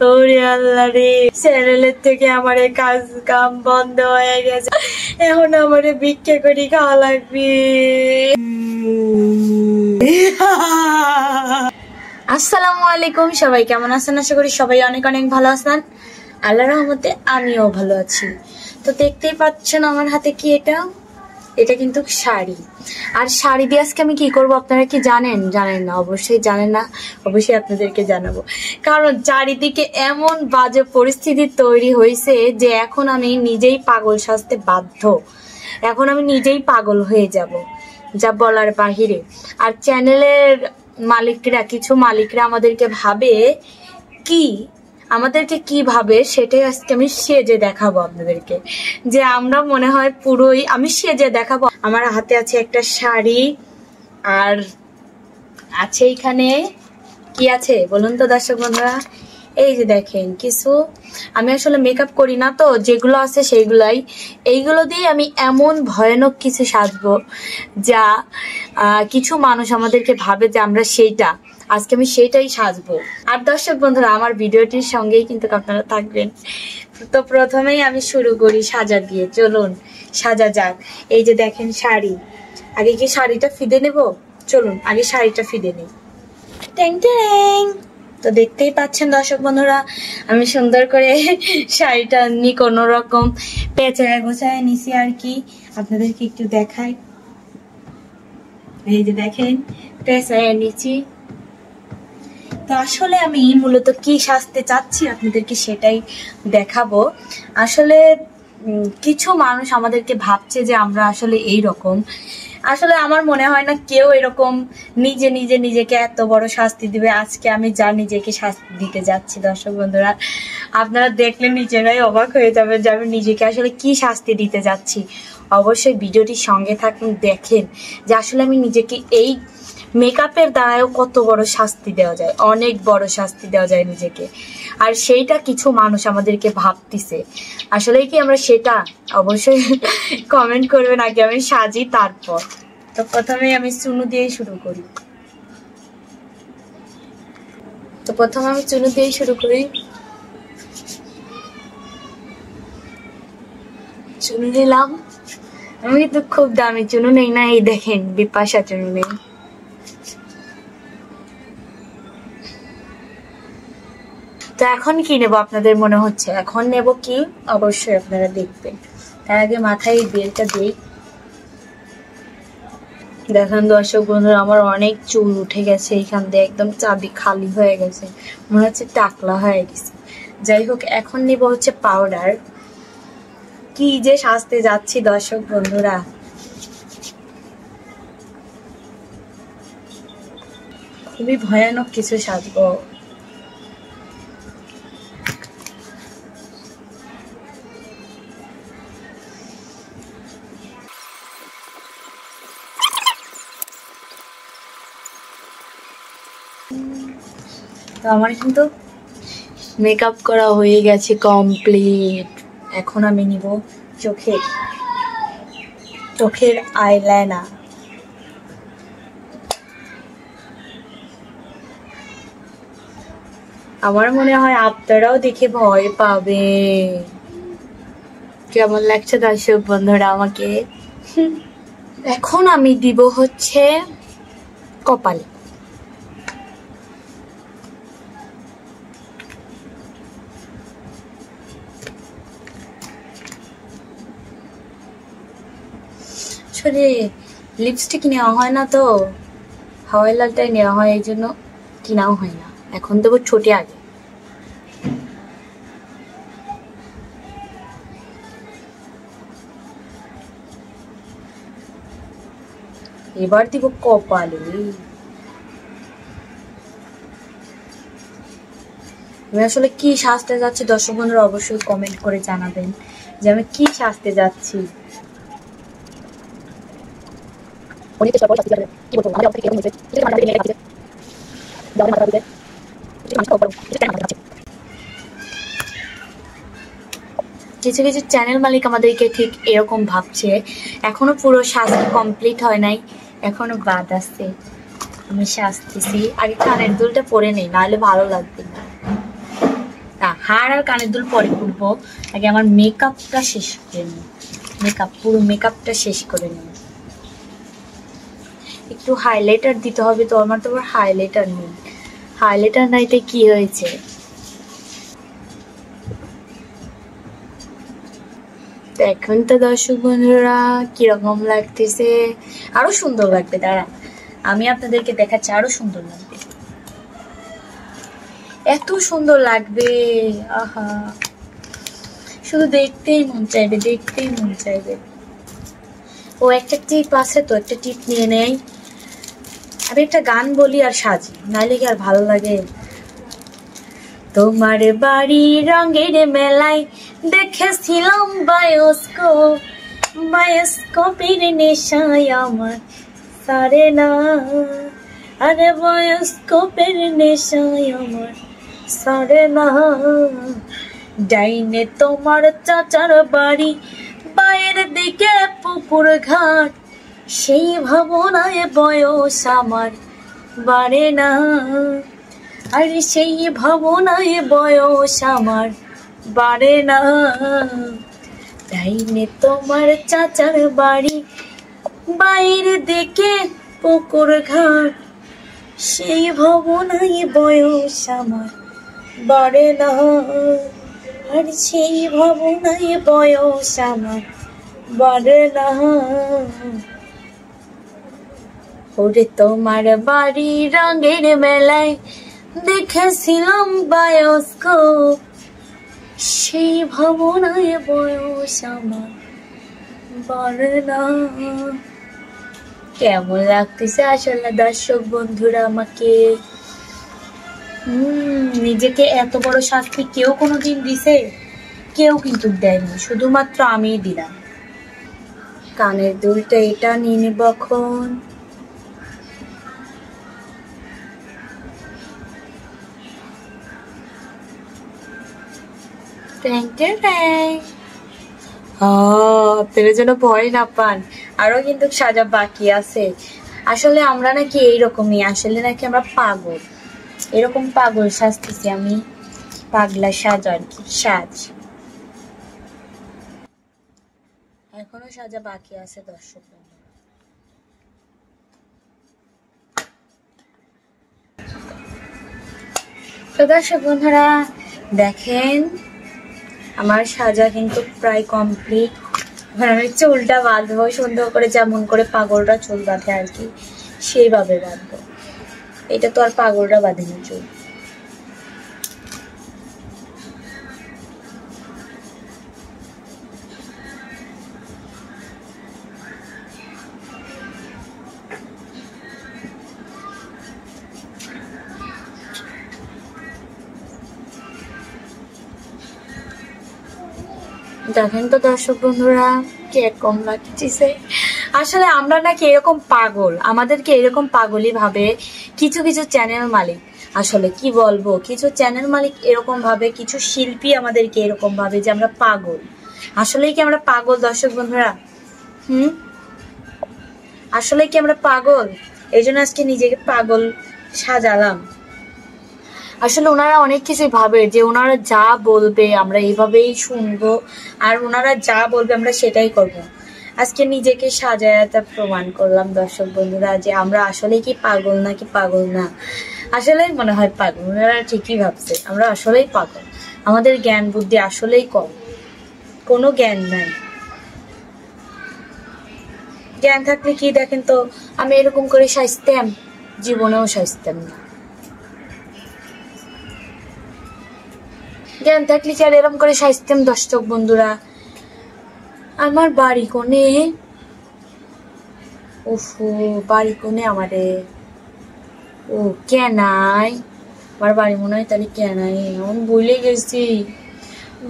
ওরে আল্লাহ রে, চ্যানেলের থেকে আমার এই কাজ কাম বন্ধ হয়ে গেছে, এখন আমার ভিক্ষা করে খাওয়া লাগবে। আসসালামু আলাইকুম, সবাই কেমন আছেন? আশা করি সবাই অনেক অনেক ভালো আছেন। আল্লাহর রহমতে আমিও ভালো আছি। তো দেখতেই পাচ্ছেন আমার হাতে কি, এটা কিন্তু শাড়ি। আর শাড়ি দিয়ে আজকে আমি কি করব আপনারা কি জানেন? জানেন না? অবশ্যই জানেন না, অবশ্যই আপনাদেরকে জানাবো। কারণ চারিদিকে এমন বাজে পরিস্থিতি তৈরি হয়েছে যে এখন আমি নিজেই পাগল সাজতে বাধ্য। এখন আমি নিজেই পাগল হয়ে যাব, যা বলার বাহিরে। আর চ্যানেলের মালিকরা, কিছু মালিকরা আমাদেরকে ভাবে কি, আমাদেরকে কি ভাবে সেটাই আজকে আমি সেজে দেখাবো আপনাদেরকে। যে আমরা মনে হয় পুরোই আমি সেজে দেখাবো। আমার হাতে আছে একটা শাড়ি, আর আছে এখানে কি আছে বলুন তো দর্শক বন্ধুরা? এই যে দেখেন কিছু, আমি আসলে মেকআপ করি না, তো যেগুলো আছে সেইগুলাই। এইগুলো দিয়ে আমি এমন ভয়ানক কিছু সাজবো যা কিছু মানুষ আমাদেরকে ভাবে যে আমরা সেইটা। আজকে আমি সেইটাই সাজবো। আর দর্শক বন্ধুরা, আমার ভিডিওটির সঙ্গেই কিন্তু আপনারা থাকবেন। তো প্রথমেই আমি শুরু করি সাজা দিয়ে। চলুন সাজা যাক। এই যে দেখেন শাড়ি, আগে কি শাড়িটা ফিদে নেব? চলুন আগে শাড়িটা ফিদে নেই। ট্যাং ট্যাং। তো দেখতেই পাচ্ছেন দর্শক বন্ধুরা, আমি সুন্দর করে শাড়িটা নি কোনো রকম পেঁচায় গোছায় নিছি আর কি। আপনাদেরকে একটু দেখাই। এই যে দেখেন পেঁচায় নিচ্ছি। তো আসলে আমি মূলত কি সাজতে চাচ্ছি আপনাদেরকে সেটাই দেখাবো। আসলে কিছু মানুষ আমাদেরকে ভাবছে যে আমরা আসলে এই রকম। আসলে আমার মনে হয় না কেউ এরকম নিজেকে এত বড় শাস্তি দিবে। আজকে আমি যা নিজেকে শাস্তি দিতে যাচ্ছি দর্শক বন্ধুরা, আপনারা দেখলে নিজেরাই অবাক হয়ে যাবেন যে আমি নিজেকে আসলে কি শাস্তি দিতে যাচ্ছি। অবশ্যই ভিডিওটির সঙ্গে থাকুন, দেখেন যে আসলে আমি নিজেকে এই মেকআপের দ্বারাও কত বড় শাস্তি দেওয়া যায়, অনেক বড় শাস্তি দেওয়া যায় নিজেকে। আর সেইটা কিছু মানুষ আমাদেরকে ভাবতেছে, আসলে কি আমরা সেটা? অবশ্যই কমেন্ট করবেন। আগে আমি সাজি তারপর। তো প্রথমে আমি চুনু দিয়েই শুরু করি। চুনু নিলাম। আমি কিন্তু খুব দামি চুনু নেই না, এই দেখেন বিপাশা চুনু নেই। তো এখন কি নেব আপনাদের মনে হচ্ছে? এখন নেব কি, অবশ্যই আপনারা দেখবেন। তার আগে মাথায় বেলটা দিই। দেখেন দর্শক বন্ধুরা, আমার অনেক চুল উঠে গেছে এইখান দিয়ে, একদম চাবি খালি হয়ে গেছে, মনে হচ্ছে টাকলা হয়ে গেছে। যাই হোক, এখন নেব হচ্ছে পাউডার। কি যে সাজতে যাচ্ছি দর্শক বন্ধুরা, খুবই ভয়ানক কিছু সাজবো। তো আমার কিন্তু মেকআপ করা হয়ে গেছে কমপ্লিট। এখন আমি নিব চোখের আইলাইনার। আমার মনে হয় আপনারাও দেখে ভয় পাবে। কেমন লাগছে দর্শক বন্ধুরা আমাকে? এখন আমি দিব হচ্ছে কপালে। আসলে লিপস্টিক নেওয়া হয় না, তো হাওয়াই লালটাই নেওয়া হয়, এই জন্য কিনাও হয় না। এখন দেবো ছোটে আগে। এবার দিব কপালে। আমি আসলে কি সাজতে যাচ্ছি দর্শক বন্ধুরা অবশ্যই কমেন্ট করে জানাবেন যে আমি কি সাজতে যাচ্ছি। কিছু কিছু চ্যানেল মালিক আমাদেরকে ঠিক এরকম ভাবছে। এখনো পুরো সাজ কমপ্লিট হয় নাই, এখনো বাদ আছে। আমি সাজতেছি, আগে কানের দুলটা পরে নেই, নাহলে ভালো লাগবে না। হার আর কানের দুল পরে করবো, আগে আমার মেকআপটা শেষ করে নেব। পুরো মেকআপটা শেষ করে নেব। একটু হাইলাইটার দিতে হবে, তো আমার তো আবার হাইলাইটার নেই। হাইলাইটার নাইতে কি হয়েছে, এখন তো দর্শক বন্ধুরা কিরকম লাগতেছে, আরো সুন্দর লাগবে। দাঁড়া আমি আপনাদেরকে দেখাচ্ছি, আরো সুন্দর লাগবে, এত সুন্দর লাগবে। আহা, শুধু দেখতেই মন চাইবে, দেখতেই মন চাইবে। ও একটা টিপ আছে তো, একটা টিপ নিয়ে নেই। আমি একটা গান বলি আর সাজি, নাইলে কি আর ভালো লাগে। তোমার বাড়ি রঙের মেলায় দেখেছিলাম বায়োস্কোপের নেশায় আমার সারে না, আরে বায়োস্কোপের নেশায় আমার সারে না। ডাইনে তোমার চাচার বাড়ি, বাইরের দিকে পুকুর ঘাট, সেই ভাবনায় বয়স আমার বাড়ে না, আরে সেই ভাবনায় বয়স আমার বাড়ে না। ডাইনে তোমার চাচার বাড়ি, বাইরের দিকে পুকুর ঘাট, সেই ভাবনায় বয়স আমার বাড়ে না, আর সেই ভাবনায় বয়স আমার বাড়ে না। ওরে তোমার বাড়ি রঙের মেলায় দেখেছিলাম বায়োস্কোপ, সেই ভাবনায় বয়স আমার বাড়ে না। কেমন লাগতেছে আসলে দর্শক বন্ধুরা আমাকে? নিজেকে এত বড় শাস্তি কেউ কোনোদিন দিছে? কেউ কিন্তু দেয়নি, শুধুমাত্র আমিই দিলাম। কানের দুলটা এটা নিয়ে নেব এখন। আপনারা যেন ভয় না পান, আরো কিন্তু সাজা বাকি আছে। আসলে আমরা নাকি এইরকমই, আসলে নাকি আমরা পাগল, এরকম পাগল সাজতেছি আমি, পাগলা সাজ আর কি, সাজ এখনো সাজা বাকি আছে দর্শক। তো দর্শক বন্ধুরা দেখেন আমার সাজা কিন্তু প্রায় কমপ্লিট। আমি চুলটা বাঁধবো সুন্দর করে, যেমন করে পাগলরা চুল বাঁধে আর কি, সেইভাবে বাঁধবো। এটা তো আর পাগলরা বাঁধেনি চুল। দেখেন তো দর্শক বন্ধুরা কিরকম লাগতেছে। আসলে আমরা নাকি এরকম পাগল, আমাদেরকে এরকম পাগলই ভাবে কিছু কিছু চ্যানেল মালিক। আসলে কি বলবো, কিছু চ্যানেল মালিক এরকম ভাবে, কিছু শিল্পী আমাদেরকে এরকম ভাবে যে আমরা পাগল। আসলে কি আমরা পাগল দর্শক বন্ধুরা? আসলে কি আমরা পাগল? এই জন্য আজকে নিজেকে পাগল সাজালাম। আসলে ওনারা অনেক কিছুই ভাবে যে ওনারা যা বলবে আমরা এইভাবেই শুনবো, আর ওনারা যা বলবে আমরা সেটাই করব। আজকে নিজেকে সাজায় প্রমাণ করলাম দর্শক বন্ধুরা যে আমরা আসলে কি পাগল নাকি পাগল না। আসলেই মনে হয় পাগল, ওনারা ঠিকই ভাবছে আমরা আসলেই পাগল। আমাদের জ্ঞান বুদ্ধি আসলেই কম, কোনো জ্ঞান নাই। জ্ঞান থাকলে কি দেখেন তো, আমি এরকম করে সাজতাম? জীবনেও সাজতাম না। জ্ঞান থাকলে কি আর এরকম করে সাজতাম দর্শক বন্ধুরা? আমার বাড়ি কোনে, ওফো বাড়ি কোনে আমাদের, ও কেনাই, আমার বাড়ি মনে হয় তাহলে কেনাই। আমি ভুলে গেছি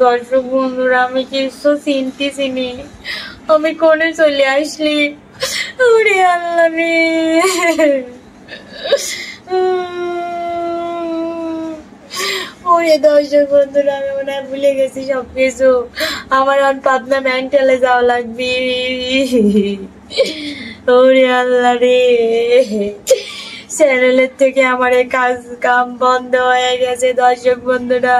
দর্শক বন্ধুরা, আমি কিছু চিনতেছি নি, আমি কোনে চলে আসলি। ওরে আল্লাহ রে, ওরে দর্শক বন্ধুরা আমি মনে হয় ভুলে গেছি সবকিছু। আমার আর পাবনা মেন্টালে যাওয়া লাগবে। ওরে আল্লাহ রে, চ্যানেলের থেকে আমার এই কাজ কাম বন্ধ হয়ে গেছে দর্শক বন্ধুরা।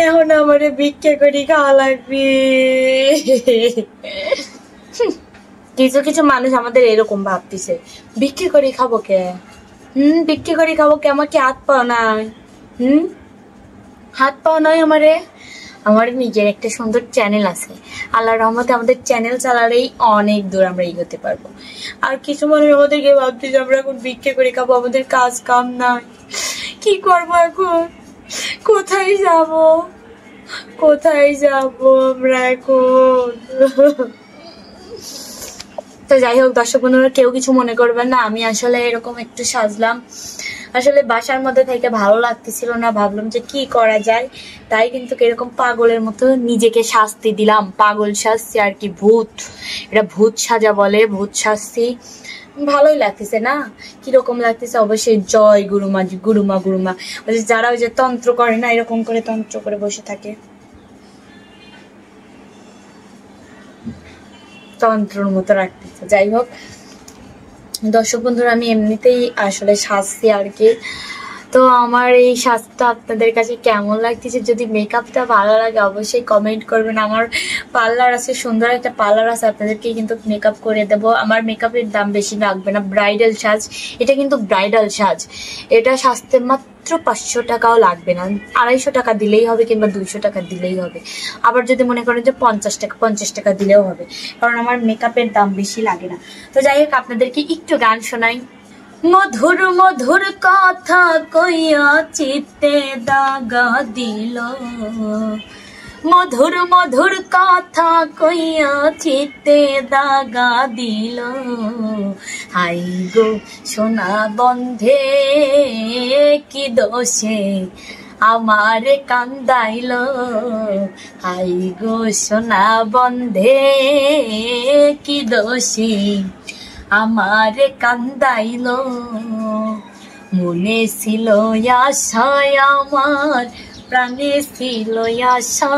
এখন আমারে ভিক্ষা করে খাওয়া লাগবে। কিছু কিছু মানুষ আমাদের এরকম ভাবতেছে, ভিক্ষা করে খাবো কে? ভিক্ষা করে খাবো কে? আমার কি হাত পাও নাই? হাত পাও নাই আমারে? আমার নিজের একটা সুন্দর চ্যানেল আছে, আল্লাহর রহমতে আমাদের চ্যানেল চালালেই অনেক দূর আমরা এগোতে পারবো। আর কিছু মানুষ আমাদেরকে ভাবতেছে আমরা এখন ভিক্ষা করে খাবো, আমাদের কাজ কাম নাই, কি করবো এখন? কোথায় যাব? কোথায় যাব আমরা এখন? তো যাই হোক দর্শক বন্ধুরা, কেউ কিছু মনে করবেন না, আমি আসলে এরকম একটু সাজলাম। আসলে বাসার মধ্যে থেকে ভালো লাগতেছিল না, ভাবলাম যে কি করা যায়, তাই কিন্তু এরকম পাগলের মতো নিজেকে শাস্তি দিলাম। পাগল সাজছি আর কি, ভূত, এটা ভূত সাজা বলে, ভূত শাস্তি। ভালোই লাগতেছে না? কিরকম লাগতেছে অবশ্যই জয় গুরুমা গুরুমা গুরুমা, যারা ওই যে তন্ত্র করে না, এরকম করে তন্ত্র করে বসে থাকে, তন্ত্রর মতো রাখতেছে। যাই হোক দর্শক বন্ধুরা, আমি এমনিতেই আসলে সাজছি আর কি। তো আমার এই সাজটা আপনাদের কাছে কেমন লাগতেছে? যদি মেকআপটা ভালো লাগে অবশ্যই কমেন্ট করবেন। আমার পার্লার আছে, সুন্দর একটা পার্লার আছে, আপনাদেরকে কিন্তু মেকআপ করে দেবো। আমার মেকআপের দাম বেশি লাগবে না, ব্রাইডাল সাজ, এটা কিন্তু ব্রাইডাল সাজ, এটা সাজতে মাত্র 500 টাকাও লাগবে না, 250 টাকা দিলেই হবে কিংবা 200 টাকা দিলেই হবে। আবার যদি মনে করেন যে 50 টাকা দিলেও হবে, কারণ আমার মেকআপের দাম বেশি লাগে না। তো যাই হোক আপনাদেরকে একটু গান শোনাই। মধুর মধুর কথা কইয়া চিত্তে দাগা দিল, মধুর মধুর কথা কইয়া চিত্তে দাগা দিল, হাই গো সোনা বন্ধে কি দোষে আমারে কান্দাইল, হাই গো সোনা বন্ধে কি দোষে আমারে কান্দাইল, মনে ছিল আশায় আমার, প্রাণে ছিল আশা,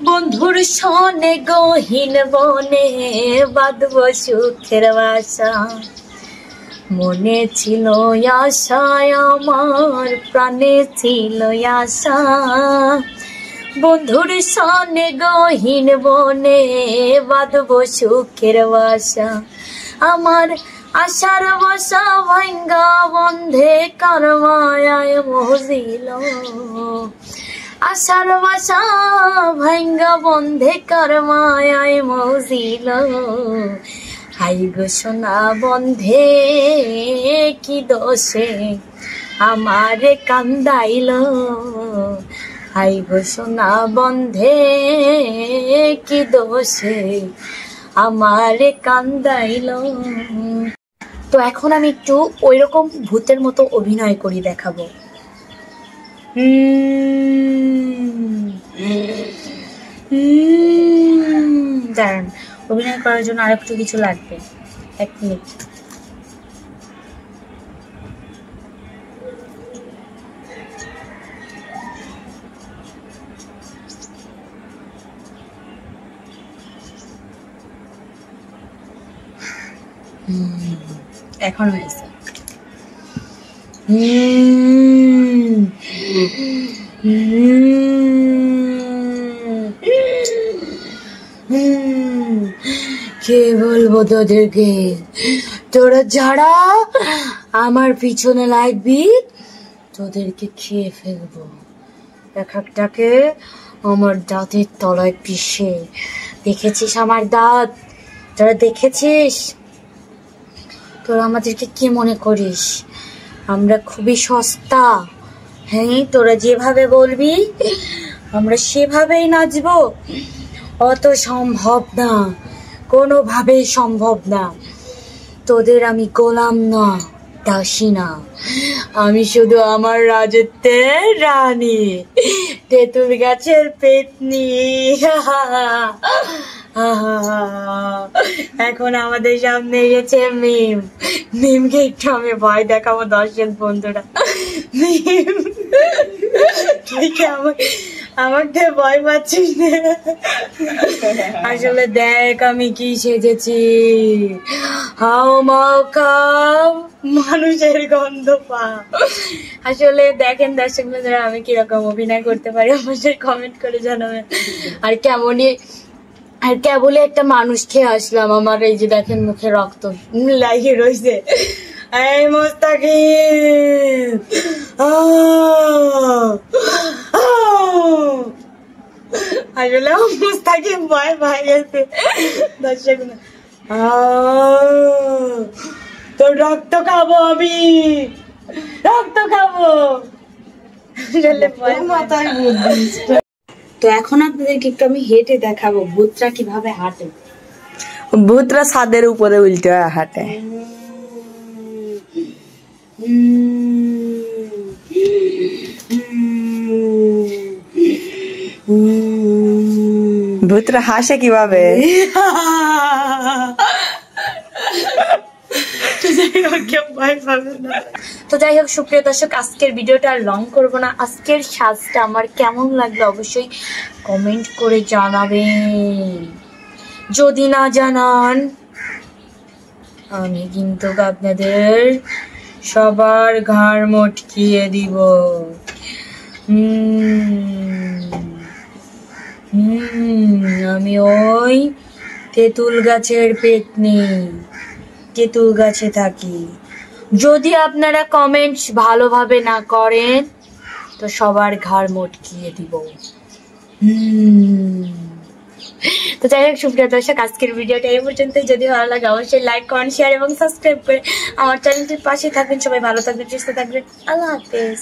বন্ধুর সনে গহীন বনে বাঁধব সুখের বাসা, মনে ছিল আশায় আমার, প্রাণে ছিল আশা, বন্ধুর সনে গহীন বনে বাঁধব সুখের বাসা, আমার আশার বাসা ভাঙ্গা বন্ধে কার মায়ায় মজিল, আশার বাসা ভাঙ্গা বন্ধে কার মায়ায় মজিল, হাই গো সোনা বন্ধে কি দোষে আমারে কান্দাইল, হাই গো সোনা বন্ধে কি দোষে আমারে কান্দাইল। তো এখন আমি একটু ওইরকম ভূতের মতো অভিনয় করি, দেখাবো। দাঁড়ান, অভিনয় করার জন্য আর একটু কিছু লাগবে, 1 মিনিট। এখন হয়েছে। কে বলবো তোদেরকে, তোরা যারা আমার পিছনে লাগবি তোদেরকে খেয়ে ফেলবো, এক একটাকে আমার দাঁতের তলায় পিষে। দেখেছিস আমার দাঁত? তোরা দেখেছিস? তোরা আমাদেরকে কি মনে করিস আমরা খুবই সস্তা? হ্যাঁ, তোরা যেভাবে বলবি আমরা সেভাবেই নাচবো? অত সম্ভব না, কোনোভাবেই সম্ভব না। তোদের আমি গোলাম না, দাসী না, আমি শুধু আমার রাজত্বের রানী, তেঁতুল গাছের পেতনি। এখন আমাদের সামনে এসেছে মিম। মিমকে একটু আমি ভয় দেখাবো দর্শক বন্ধুরা। মিম তুই কি আমাকে ভয় পাচ্ছিস না? আসলে দেখ আমি কি সেজেছি, হাও মাও খাও মানুষের গন্ধ পা। আসলে দেখেন দর্শক বন্ধুরা আমি কিরকম অভিনয় করতে পারি, অবশ্যই কমেন্ট করে জানাবেন। আর কেবলই একটা মানুষ খেয়ে আসলাম, আমার এই যে দেখেন মুখে রক্ত লাগিয়ে রয়েছে। এই মুস্তাকিম, আসলে মুস্তাকিম ভয় পাই গেছে দর্শক। তোর রক্ত খাবো আমি, রক্ত খাবো। তো এখন আপনাদেরকে একটু আমি হেঁটে দেখাবো ভূতরা কিভাবে হাঁটে। ভূতরা ছাদের উপরে উল্টে হাঁটে। ভূতরা হাসে কিভাবে? তো যাই হোক সুপ্রিয় দর্শক, আজকের ভিডিওটা আর লং করবো না। আজকের সাজটা আমার কেমন লাগলো অবশ্যই কমেন্ট করে জানাবেন। যদি না জানান আমি কিন্তু আপনাদের সবার ঘাড় মটকিয়ে দিব। আমি ওই তেঁতুল গাছের পেতনি, তেঁতুল গাছে থাকি। যদি আপনারা কমেন্টস ভালোভাবে না করেন তো সবার ঘাড় মটকিয়ে দিব। তো যাই হোক সুপ্রিয় দর্শক, আজকের ভিডিওটা এই পর্যন্ত। যদি ভালো লাগে অবশ্যই লাইক কমেন্ট শেয়ার এবং সাবস্ক্রাইব করে আমার চ্যানেলটির পাশে থাকবেন। সবাই ভালো থাকবেন, সুস্থ থাকবেন। আল্লাহ হাফেজ।